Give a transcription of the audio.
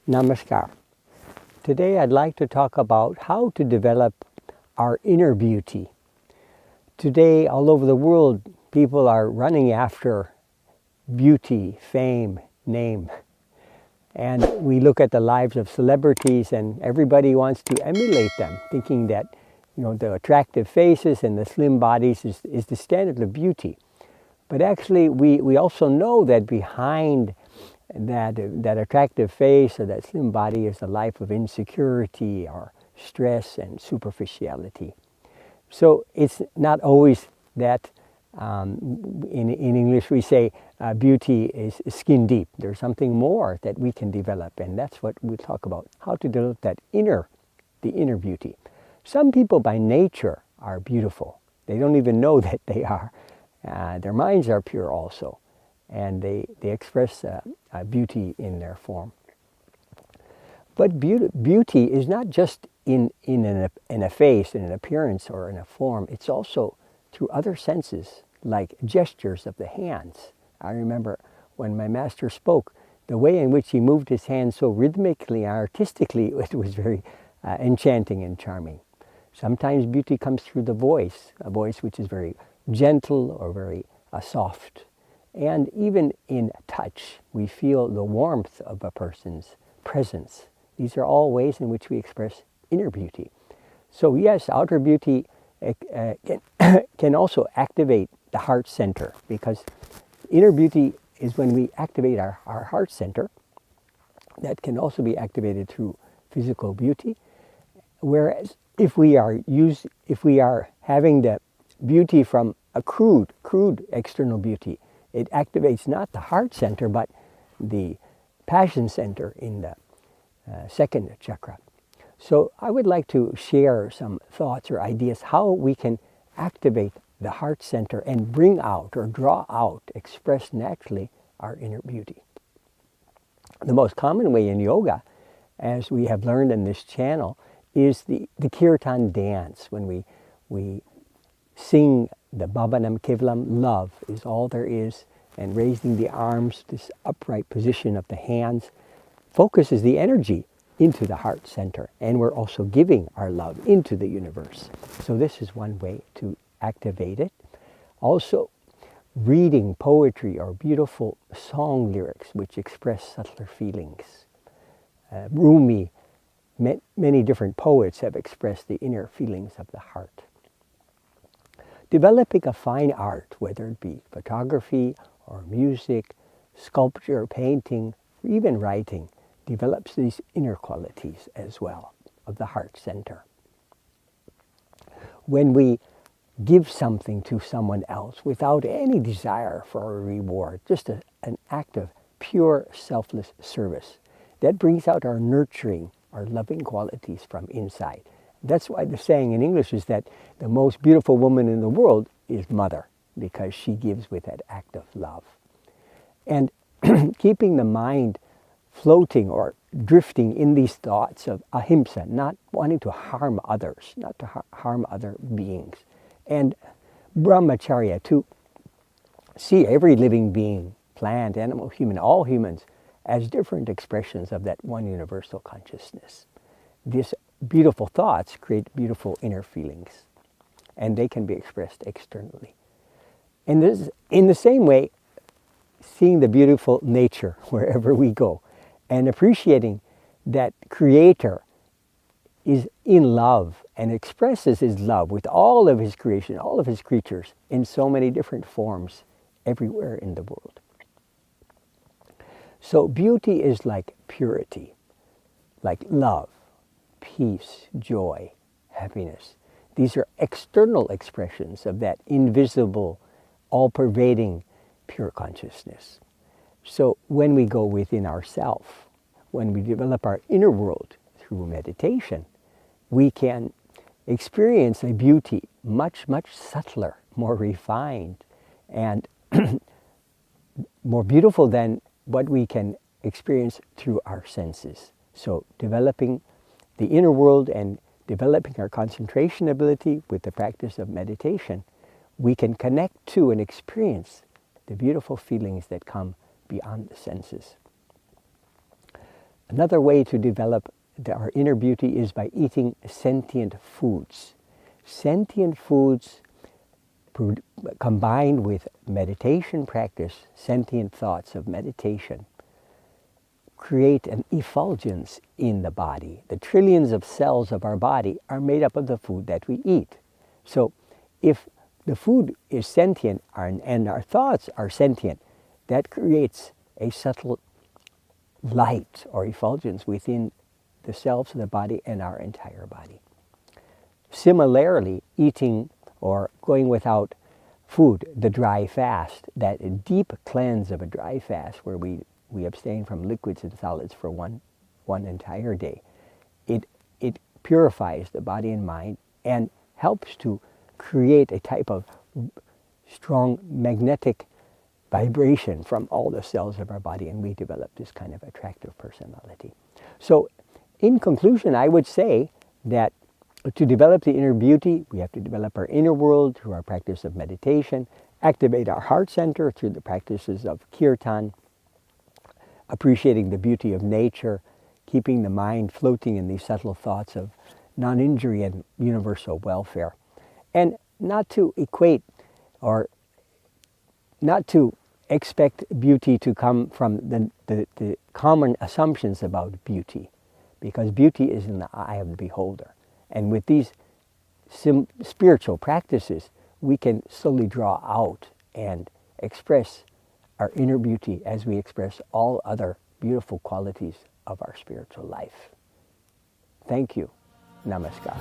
Namaskar. Today I'd like to talk about how to develop our inner beauty. Today, all over the world, people are running after beauty, fame, name. And we look at the lives of celebrities and everybody wants to emulate them, thinking that the attractive faces and the slim bodies is the standard of beauty. But actually, we also know that behind that attractive face or that slim body is a life of insecurity or stress and superficiality. So it's not always that, in English we say beauty is skin deep. There's something more that we can develop, and that's what we talk about, how to develop the inner beauty. Some people by nature are beautiful. They don't even know that they are. Their minds are pure also, and they express beauty in their form. But beauty is not just in a face, in an appearance, or in a form. It's also through other senses, like gestures of the hands. I remember when my master spoke, the way in which he moved his hands so rhythmically and artistically, it was very enchanting and charming. Sometimes beauty comes through the voice, a voice which is very gentle or very soft. And even in touch, we feel the warmth of a person's presence. These are all ways in which we express inner beauty. So yes, outer beauty can also activate the heart center, because inner beauty is when we activate our heart center. That can also be activated through physical beauty. Whereas if we are having the beauty from a crude external beauty, it activates not the heart center, but the passion center in the second chakra. So I would like to share some thoughts or ideas how we can activate the heart center and bring out or draw out, express naturally our inner beauty. The most common way in yoga, as we have learned in this channel, is the kirtan dance, when we sing the Bhavanam Kevalam, love is all there is, and raising the arms, this upright position of the hands, focuses the energy into the heart center, and we're also giving our love into the universe. So this is one way to activate it. Also, reading poetry or beautiful song lyrics which express subtler feelings. Rumi, many different poets have expressed the inner feelings of the heart. Developing a fine art, whether it be photography or music, sculpture, painting, or even writing, develops these inner qualities as well of the heart center. When we give something to someone else without any desire for a reward, just an act of pure selfless service, that brings out our nurturing, our loving qualities from inside. That's why the saying in English is that the most beautiful woman in the world is mother, because she gives with that act of love. And keeping the mind floating or drifting in these thoughts of ahimsa, not wanting to harm others, not to harm other beings. And brahmacharya, to see every living being, plant, animal, human, all humans, as different expressions of that one universal consciousness. These beautiful thoughts create beautiful inner feelings, and they can be expressed externally. And this, in the same way, seeing the beautiful nature wherever we go, and appreciating that Creator is in love and expresses His love with all of His creation, all of His creatures, in so many different forms everywhere in the world. So beauty is like purity, like love, peace, joy, happiness. These are external expressions of that invisible, all-pervading, pure consciousness. So when we go within ourselves, when we develop our inner world through meditation, we can experience a beauty much, much subtler, more refined, and more beautiful than what we can experience through our senses. So developing the inner world and developing our concentration ability with the practice of meditation, we can connect to and experience the beautiful feelings that come beyond the senses. Another way to develop our inner beauty is by eating sentient foods. Sentient foods combined with meditation practice, sentient thoughts of meditation, create an effulgence in the body. The trillions of cells of our body are made up of the food that we eat. So if the food is sentient and our thoughts are sentient, that creates a subtle light or effulgence within the cells of the body and our entire body. Similarly, eating or going without food, the dry fast, that deep cleanse of a dry fast where we abstain from liquids and solids for one entire day, it purifies the body and mind and helps to create a type of strong magnetic vibration from all the cells of our body, and we develop this kind of attractive personality. So in conclusion, I would say that to develop the inner beauty, we have to develop our inner world through our practice of meditation, activate our heart center through the practices of kirtan, appreciating the beauty of nature, keeping the mind floating in these subtle thoughts of non-injury and universal welfare, and not to equate or not to expect beauty to come from the common assumptions about beauty, because beauty is in the eye of the beholder. And with these spiritual practices, we can slowly draw out and express our inner beauty as we express all other beautiful qualities of our spiritual life. Thank you. Namaskar.